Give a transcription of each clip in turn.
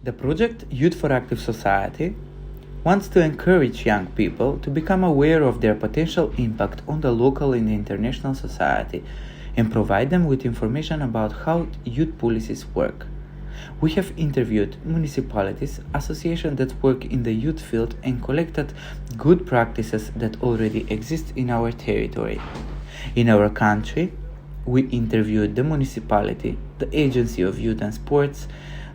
The project Youth for Active Society wants to encourage young people to become aware of their potential impact on the local and international society and provide them with information about how youth policies work. We have interviewed municipalities, associations that work in the youth field, and collected good practices that already exist in our territory. In our country, we interviewed the municipality, the Agency of Youth and Sports,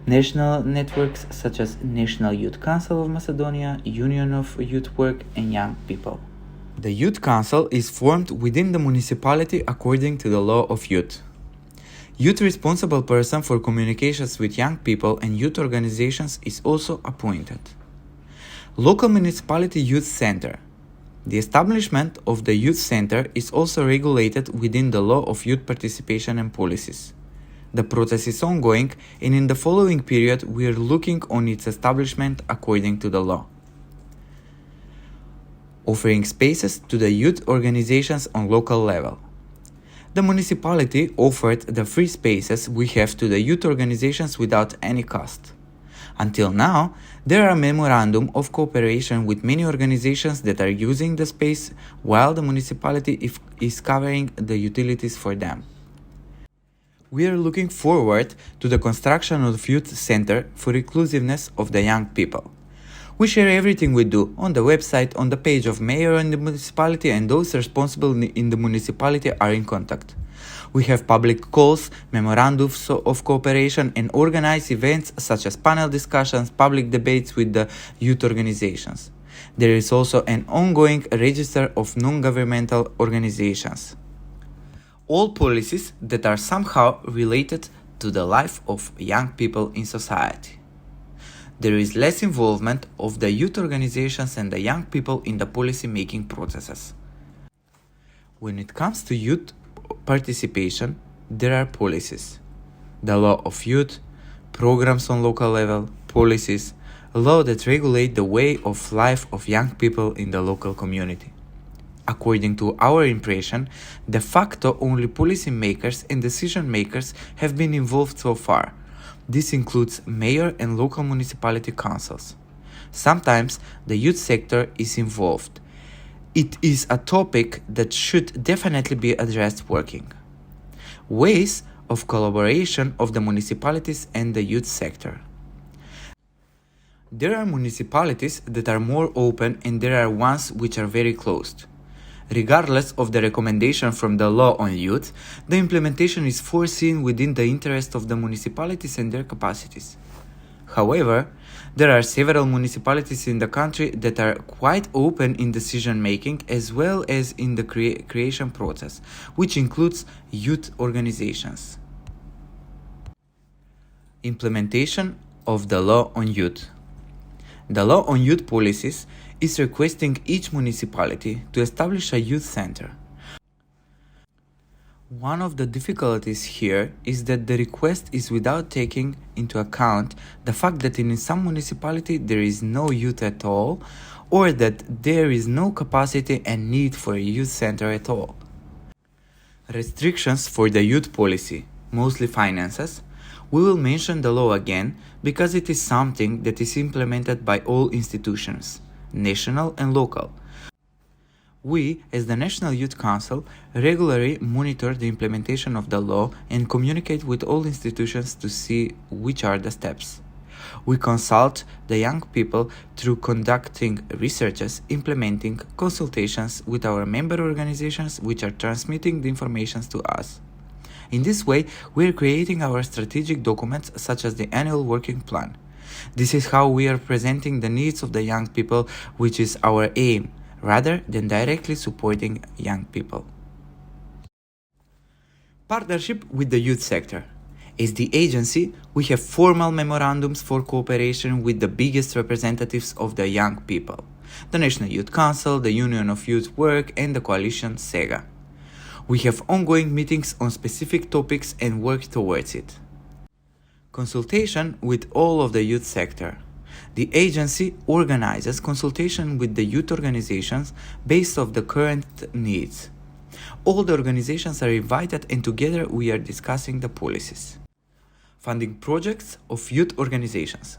national networks such as National Youth Council of Macedonia, Union of Youth Work, and Young People. The Youth Council is formed within the municipality according to the law of youth. Youth responsible person for communications with young people and youth organizations is also appointed. Local Municipality Youth Center. The establishment of the Youth Center is also regulated within the law of youth participation and policies. The process is ongoing, and in the following period we are looking on its establishment according to the law. Offering spaces to the youth organizations on local level. The municipality offered the free spaces we have to the youth organizations without any cost. Until now, there are memorandum of cooperation with many organizations that are using the space while the municipality is covering the utilities for them. We are looking forward to the construction of the Youth Center for inclusiveness of the young people. We share everything we do on the website, on the page of mayor and the municipality, and those responsible in the municipality are in contact. We have public calls, memorandums of cooperation, and organize events such as panel discussions, public debates with the youth organizations. There is also an ongoing register of non-governmental organizations. All policies that are somehow related to the life of young people in society. There is less involvement of the youth organizations and the young people in the policy-making processes. When it comes to youth participation, there are policies. The law of youth, programs on local level, policies, law that regulate the way of life of young people in the local community. According to our impression, de facto only policy makers and decision makers have been involved so far. This includes mayor and local municipality councils. Sometimes the youth sector is involved. It is a topic that should definitely be addressed working. Ways of collaboration of the municipalities and the youth sector. There are municipalities that are more open and there are ones which are very closed. Regardless of the recommendation from the law on youth, the implementation is foreseen within the interest of the municipalities and their capacities. However, there are several municipalities in the country that are quite open in decision-making as well as in the creation process, which includes youth organizations. Implementation of the law on youth. The law on youth policies is requesting each municipality to establish a youth center. One of the difficulties here is that the request is without taking into account the fact that in some municipality there is no youth at all, or that there is no capacity and need for a youth center at all. Restrictions for the youth policy, mostly finances. We will mention the law again because it is something that is implemented by all institutions, national and local. We, as the National Youth Council, regularly monitor the implementation of the law and communicate with all institutions to see which are the steps. We consult the young people through conducting researches, implementing consultations with our member organizations which are transmitting the information to us. In this way, we are creating our strategic documents such as the annual working plan. This is how we are presenting the needs of the young people, which is our aim, rather than directly supporting young people. Partnership with the youth sector. As the agency, we have formal memorandums for cooperation with the biggest representatives of the young people, the National Youth Council, the Union of Youth Work, and the coalition SEGA. We have ongoing meetings on specific topics and work towards it. Consultation with all of the youth sector. The agency organizes consultation with the youth organizations based on the current needs. All the organizations are invited and together we are discussing the policies. Funding projects of youth organizations.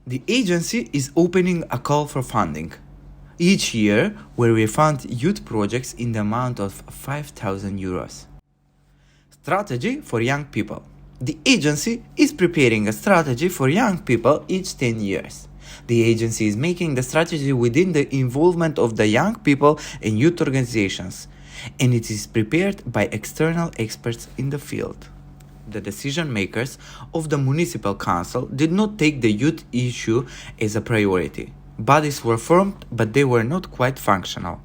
The agency is opening a call for funding. Each year, where we fund youth projects in the amount of 5,000 euros. Strategy for young people. The agency is preparing a strategy for young people each 10 years. The agency is making the strategy within the involvement of the young people and youth organizations, and it is prepared by external experts in the field. The decision makers of the municipal council did not take the youth issue as a priority. Bodies were formed, but they were not quite functional.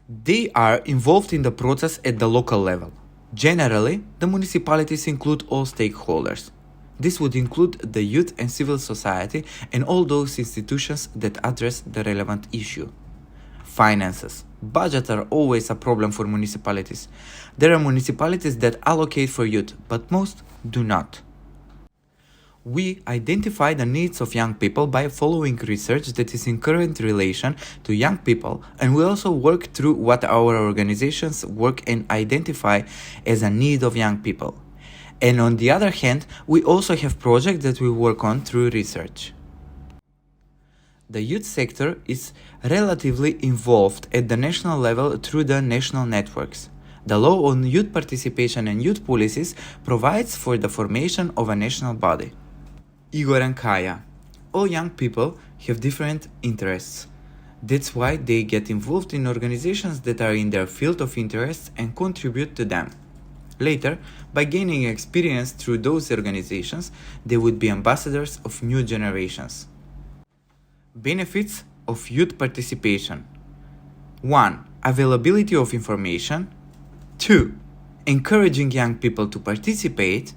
They are involved in the process at the local level. Generally, the municipalities include all stakeholders. This would include the youth and civil society and all those institutions that address the relevant issue. Finances. Budgets are always a problem for municipalities. There are municipalities that allocate for youth, but most do not. We identify the needs of young people by following research that is in current relation to young people, and we also work through what our organizations work and identify as a need of young people. And on the other hand, we also have projects that we work on through research. The youth sector is relatively involved at the national level through the national networks. The law on youth participation and youth policies provides for the formation of a national body. Igor and Kaya. All young people have different interests. That's why they get involved in organizations that are in their field of interests and contribute to them. Later, by gaining experience through those organizations, they would be ambassadors of new generations. Benefits of youth participation. 1. Availability of information. 2. Encouraging young people to participate.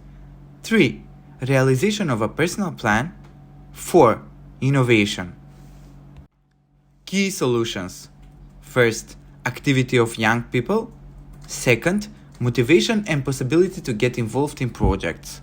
3. Realization of a personal plan. 4. Innovation. Key solutions. First, activity of young people. Second, motivation and possibility to get involved in projects.